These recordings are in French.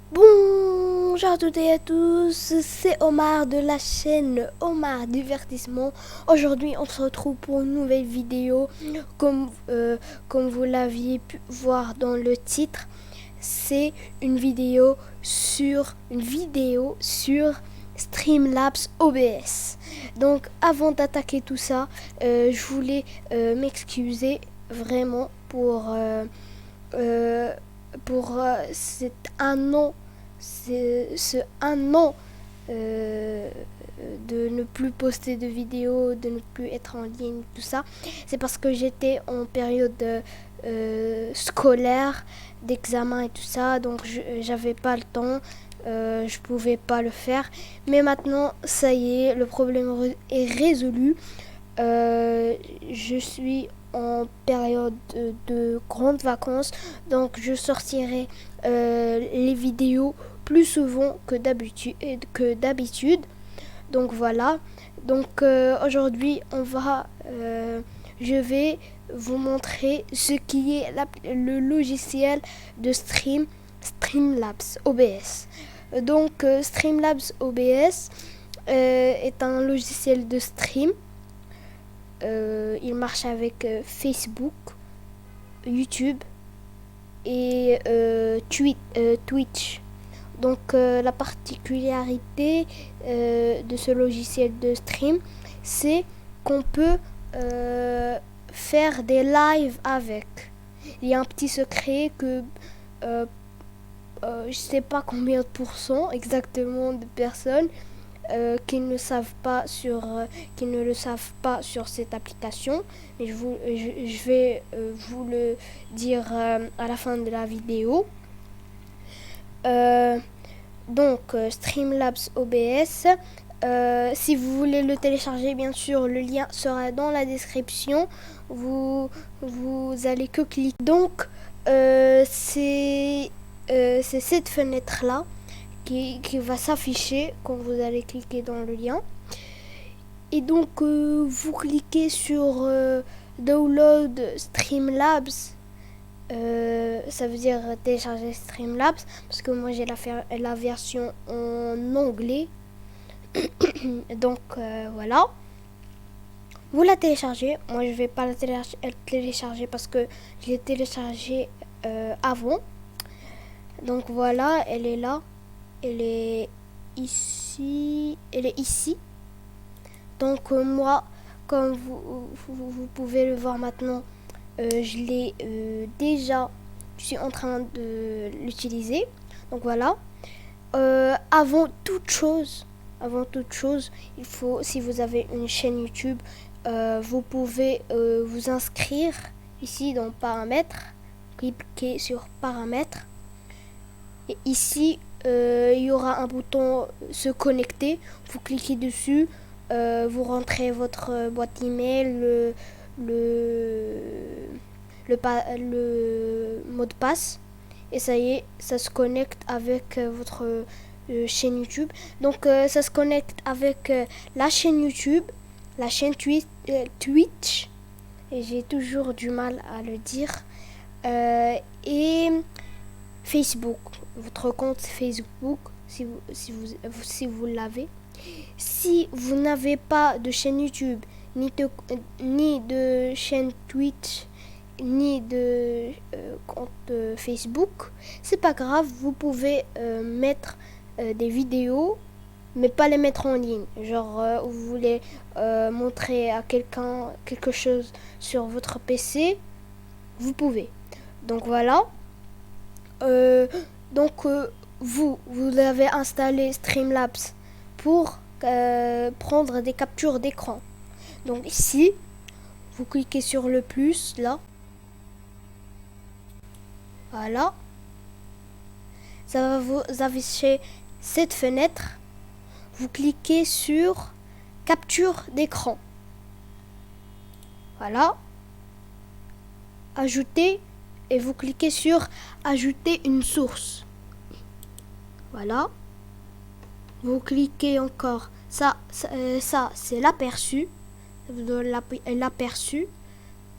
Bonjour à toutes et à tous, c'est Omar de la chaîne Omar Divertissement. Aujourd'hui on se retrouve pour une nouvelle vidéo. Comme vous l'aviez pu voir dans le titre, c'est une vidéo sur Streamlabs OBS. Donc avant d'attaquer tout ça, je voulais m'excuser vraiment c'est un an, ce un an de ne plus poster de vidéos, de ne plus être en ligne, tout ça. C'est parce que j'étais en période scolaire, d'examen et tout ça, donc j'avais pas le temps. Je pouvais pas le faire, mais maintenant ça y est, le problème est résolu. Je suis en période de grandes vacances, donc je sortirai les vidéos plus souvent que d'habitude. Donc voilà. Donc aujourd'hui je vais vous montrer ce qui est le logiciel de Streamlabs OBS. Donc Streamlabs OBS est un logiciel de stream. Il marche avec Facebook, YouTube et Twitch. Donc la particularité de ce logiciel de stream, c'est qu'on peut faire des lives avec. Il y a un petit secret que je sais pas combien de pourcents exactement de personnes qui ne le savent pas sur cette application, mais je vais vous le dire à la fin de la vidéo. Streamlabs OBS, si vous voulez le télécharger, bien sûr le lien sera dans la description. Vous allez que cliquer. Donc c'est cette fenêtre là qui va s'afficher quand vous allez cliquer dans le lien. Et donc vous cliquez sur Download Streamlabs. Ça veut dire télécharger Streamlabs, parce que moi j'ai la version en anglais. Donc voilà. Vous la téléchargez. Moi je vais pas la télécharger parce que je l'ai téléchargée avant. Donc voilà, elle est là. Elle est ici. Donc moi, comme vous pouvez le voir maintenant, je l'ai déjà, je suis en train de l'utiliser. Donc voilà. Avant toute chose, il faut, si vous avez une chaîne YouTube, vous pouvez vous inscrire ici dans paramètres. Cliquez sur paramètres. Et ici, il y aura un bouton se connecter. Vous cliquez dessus. Vous rentrez votre boîte email, le mot de passe, et ça y est, ça se connecte avec votre chaîne YouTube. Donc ça se connecte avec la chaîne YouTube, la chaîne Twitch, et j'ai toujours du mal à le dire, et Facebook, votre compte Facebook, si vous l'avez. Si vous n'avez pas de chaîne YouTube, ni de chaîne Twitch, ni de compte Facebook, c'est pas grave, vous pouvez mettre des vidéos, mais pas les mettre en ligne. Genre, vous voulez montrer à quelqu'un quelque chose sur votre PC, vous pouvez. Donc voilà. Vous avez installé Streamlabs pour prendre des captures d'écran. Donc ici, vous cliquez sur le plus là. Voilà. Ça va vous afficher cette fenêtre. Vous cliquez sur capture d'écran. Voilà. Ajouter, et vous cliquez sur ajouter une source. Voilà. Vous cliquez encore. Ça c'est l'aperçu. L'aperçu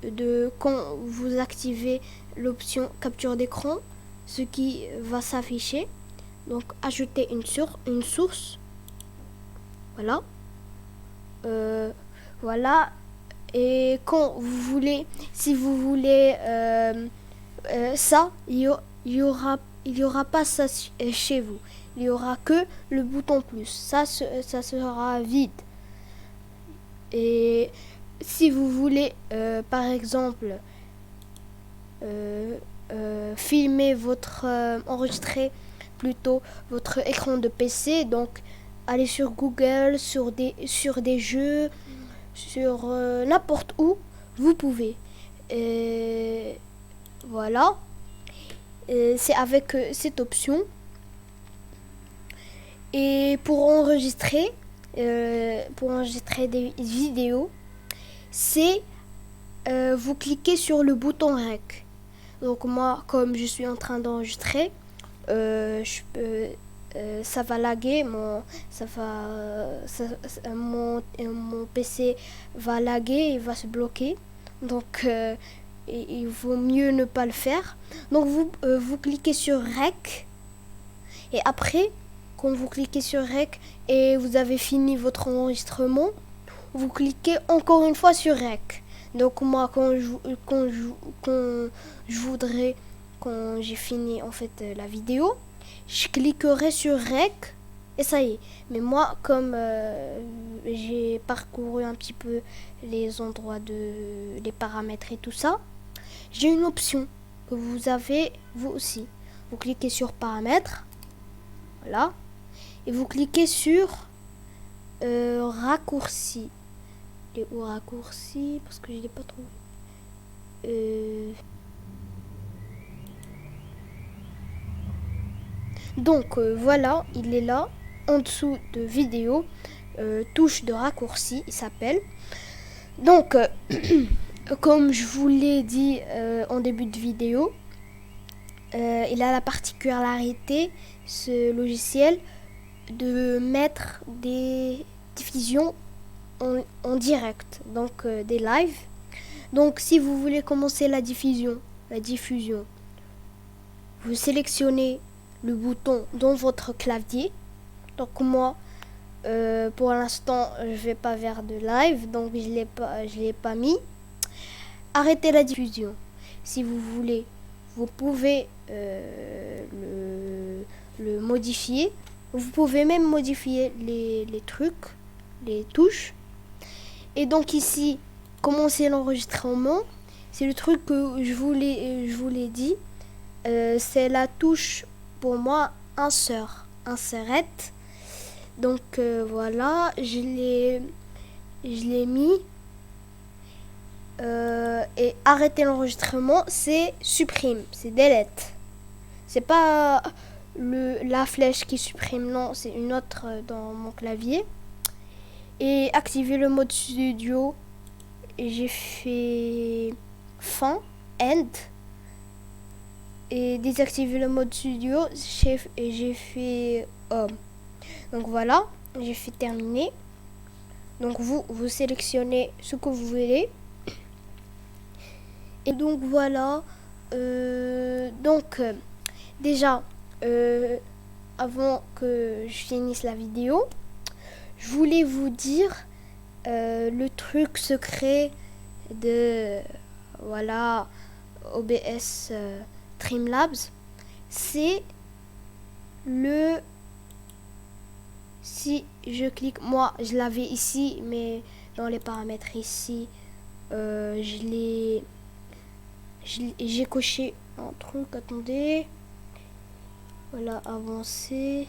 de quand vous activez l'option capture d'écran, ce qui va s'afficher. Donc ajouter une source. Voilà. Voilà. Et quand vous voulez, si vous voulez ça, il y aura pas ça chez vous. Il y aura que le bouton plus. Ça sera vide. Et si vous voulez, par exemple, filmer enregistrer plutôt votre écran de PC, donc allez sur Google, sur des jeux, sur n'importe où, vous pouvez. Voilà. C'est avec cette option. Et pour enregistrer des vidéos, c'est vous cliquez sur le bouton REC. Donc moi, comme je suis en train d'enregistrer, ça va laguer, mon PC va laguer, il va se bloquer. Donc il vaut mieux ne pas le faire. Donc vous cliquez sur REC et après, quand vous cliquez sur REC et vous avez fini votre enregistrement, vous cliquez encore une fois sur REC. Donc moi, quand j'ai fini en fait la vidéo, je cliquerai sur REC et ça y est. Mais moi, comme j'ai parcouru un petit peu les endroits les paramètres et tout ça, j'ai une option que vous avez vous aussi. Vous cliquez sur paramètres, voilà, et vous cliquez sur raccourci. Et où raccourci, parce que je l'ai pas trouvé. Donc voilà, il est là, en dessous de vidéo, touche de raccourci, il s'appelle. Donc, comme je vous l'ai dit en début de vidéo, il a la particularité, ce logiciel, de mettre des diffusions en direct, donc des lives. Donc si vous voulez commencer la diffusion, vous sélectionnez le bouton dans votre clavier. Donc moi, pour l'instant, je vais pas vers de live, donc je l'ai pas mis. Arrêtez la diffusion. Si vous voulez, vous pouvez le modifier. Vous pouvez même modifier les trucs, les touches. Et donc ici, commencer l'enregistrement, c'est le truc que je vous l'ai dit. C'est la touche pour moi inserette. Donc voilà, je l'ai mis. Et arrêter l'enregistrement, c'est supprime, c'est delete. C'est pas la flèche qui supprime, non, c'est une autre dans mon clavier. Et activer le mode studio, j'ai fait fin, end. Et désactiver le mode studio, j'ai fait home. Donc voilà, j'ai fait terminer. Donc vous sélectionnez ce que vous voulez. Et donc voilà. Déjà, avant que je finisse la vidéo, je voulais vous dire le truc secret de OBS Streamlabs. C'est si je clique, moi je l'avais ici, mais dans les paramètres ici, j'ai coché un truc, attendez, voilà, avancer.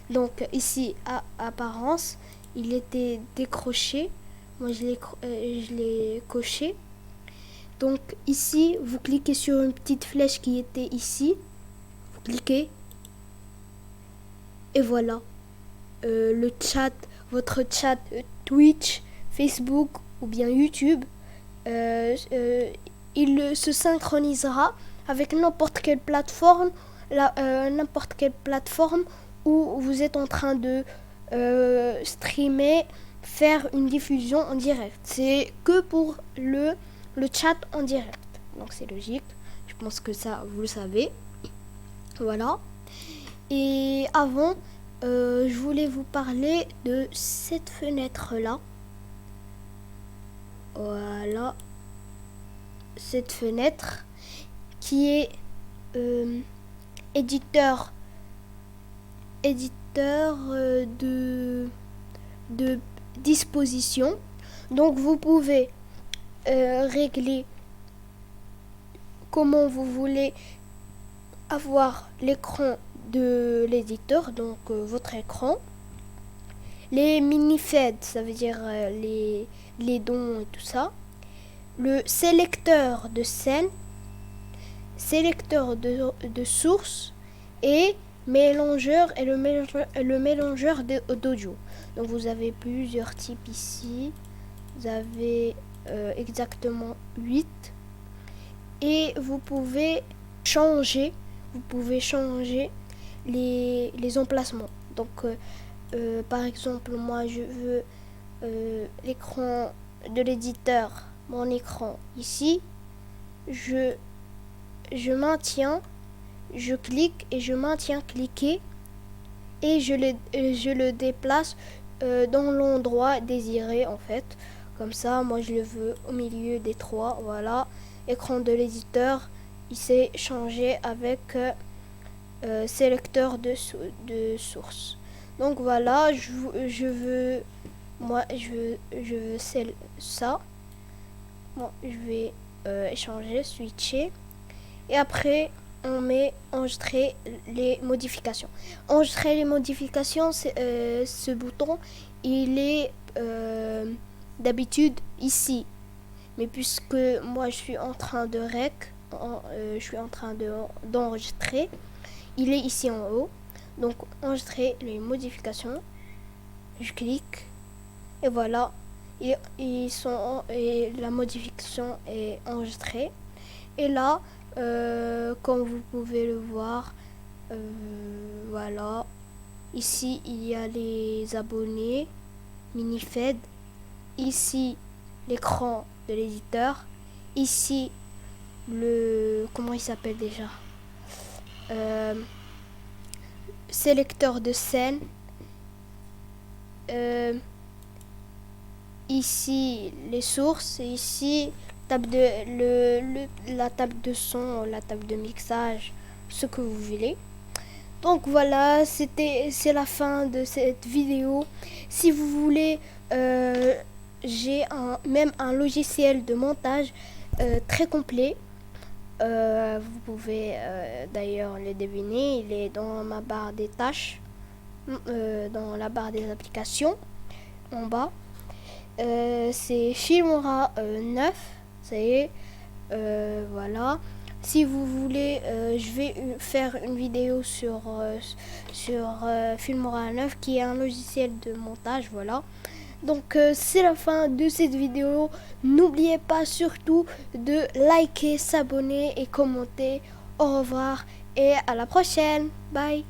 Donc ici, à apparence, il était décroché. Moi, je l'ai coché. Donc ici, vous cliquez sur une petite flèche qui était ici. Vous cliquez. Et voilà. Le chat, votre chat Twitch, Facebook ou bien YouTube, il se synchronisera avec n'importe quelle plateforme où vous êtes en train de streamer, faire une diffusion en direct. C'est que pour le chat en direct. donc c'est logique. Je pense que ça, vous le savez. Voilà. Et avant, je voulais vous parler de cette fenêtre-là. Voilà. Cette fenêtre qui est éditeur de disposition. Donc vous pouvez régler comment vous voulez avoir l'écran de l'éditeur, donc votre écran. Les mini-feds, ça veut dire les dons et tout ça. Le sélecteur de scène, sélecteur de source et mélangeur et le mélangeur d'audio. Donc vous avez plusieurs types ici. Vous avez exactement 8 et vous pouvez changer les emplacements. Donc par exemple, moi je veux l'écran de l'éditeur, mon écran ici, je maintiens, je clique et je maintiens cliquer et je le déplace dans l'endroit désiré en fait. Comme ça, moi je le veux au milieu des trois. Voilà, écran de l'éditeur, il s'est changé avec sélecteur de source. Donc voilà, je veux ça. Bon, je vais échanger, switcher. Et après, on met enregistrer les modifications. Enregistrer les modifications, ce bouton, il est d'habitude ici. Mais puisque moi je suis en train de je suis en train d'enregistrer, il est ici en haut. Donc enregistrer les modifications. Je clique et voilà. Et la modification est enregistrée. Et là, comme vous pouvez le voir, voilà, ici il y a les abonnés, mini-fed, ici l'écran de l'éditeur, ici comment il s'appelle déjà, sélecteur de scène, ici les sources et ici la table de son, la table de mixage, ce que vous voulez. Donc voilà, c'est la fin de cette vidéo. Si vous voulez, j'ai même un logiciel de montage très complet. Vous pouvez d'ailleurs le deviner, il est dans ma barre des tâches, dans la barre des applications, en bas. C'est Filmora 9, ça y est, voilà. Si vous voulez, je vais faire une vidéo sur Filmora 9 qui est un logiciel de montage, voilà. Donc c'est la fin de cette vidéo. N'oubliez pas surtout de liker, s'abonner et commenter. Au revoir et à la prochaine. Bye.